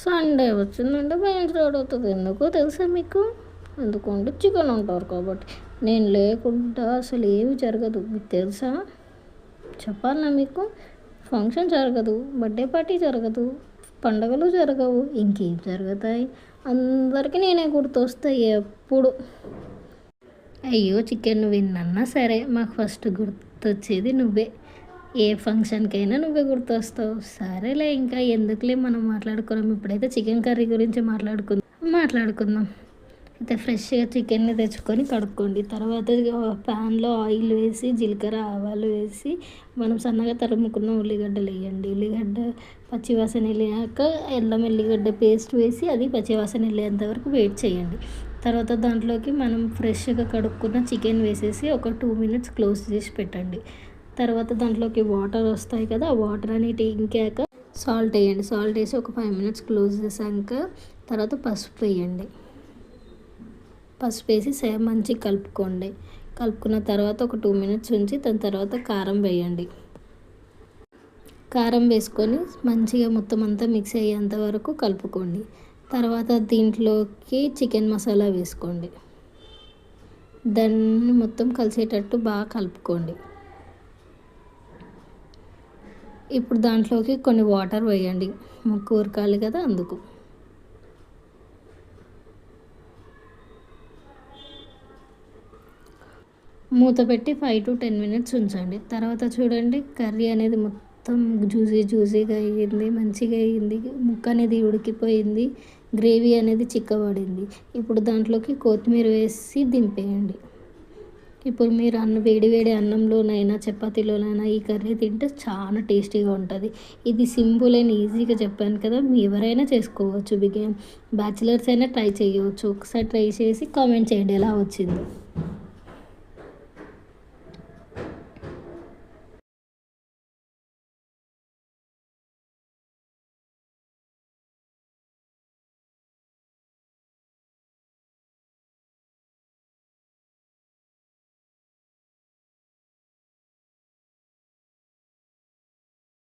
Sunday వచ్చిందంటే భయం start అవుతుంది. ఎందుకో తెలుసా మీకు? ఎందుకంటే చికెన్ అంటారు కాబట్టి. నేను లేకుండా అసలు ఏమి జరగదు. మీకు తెలుసా? చెప్పాలనా మీకు? ఫంక్షన్ జరగదు, బర్త్డే పార్టీ జరగదు, పండగలు జరగవు, ఇంకేం జరుగుతాయి? అందరికీ నేనే గుర్తొస్తాయి ఎప్పుడు. అయ్యో చికెన్ విన్నా సరే, మాకు ఫస్ట్ గుర్తొచ్చేది నువ్వే. ఏ ఫంక్షన్కైనా నువ్వే గుర్తొస్తావు. సరేలే, ఇంకా ఎందుకులే మనం మాట్లాడుకున్నాం. ఇప్పుడైతే చికెన్ కర్రీ గురించి మాట్లాడుకుందాం. అయితే ఫ్రెష్గా చికెన్ని తెచ్చుకొని కడుక్కోండి. తర్వాత ప్యాన్లో ఆయిల్ వేసి, జీలకర్ర ఆవాలు వేసి, మనం సన్నగా తరుముకున్న ఉల్లిగడ్డలు వేయండి. ఉల్లిగడ్డ పచ్చివాసన వెళ్ళాక అల్లం ఎల్లిగడ్డ పేస్ట్ వేసి, అది పచ్చివాసన వెళ్ళేంత వరకు వెయిట్ చేయండి. తర్వాత దాంట్లోకి మనం ఫ్రెష్గా కడుక్కున్న చికెన్ వేసేసి ఒక 2 minutes క్లోజ్ చేసి పెట్టండి. తర్వాత దాంట్లోకి వాటర్ వస్తాయి కదా, ఆ వాటర్ అనేవి ఇంకాక సాల్ట్ వేయండి. సాల్ట్ వేసి ఒక 5 minutes క్లోజ్ చేసాక తర్వాత పసుపు వేయండి. పసుపు వేసి మంచిగా కలుపుకోండి. కలుపుకున్న తర్వాత ఒక 2 minutes ఉంచి దాని తర్వాత కారం వేయండి. కారం వేసుకొని మంచిగా మొత్తం అంతా మిక్స్ అయ్యేంత వరకు కలుపుకోండి. తర్వాత దీంట్లోకి చికెన్ మసాలా వేసుకోండి. దాన్ని మొత్తం కలిసేటట్టు బాగా కలుపుకోండి. ఇప్పుడు దాంట్లోకి కొన్ని వాటర్ వేయండి, ముక్క ఉరకాలి కదా అందుకు. మూత పెట్టి 5 to 10 minutes ఉంచండి. తర్వాత చూడండి, కర్రీ అనేది మొత్తం జ్యూసీగా అయ్యింది, మంచిగా అయ్యింది. ముక్క అనేది ఉడికిపోయింది, గ్రేవీ అనేది చిక్కబడింది. ఇప్పుడు దాంట్లోకి కొత్తిమీర వేసి దింపేయండి. ఇప్పుడు మీరు వేడి అన్నంలోనైనా చపాతీలోనైనా ఈ కర్రీ తింటే చాలా టేస్టీగా ఉంటుంది. ఇది సింపుల్ అండ్ ఈజీగా చెప్పాను కదా, ఎవరైనా చేసుకోవచ్చు. బ్యాచిలర్స్ అయినా ట్రై చేయవచ్చు. ఒకసారి ట్రై చేసి కామెంట్ చేయండి ఎలా వచ్చిందో.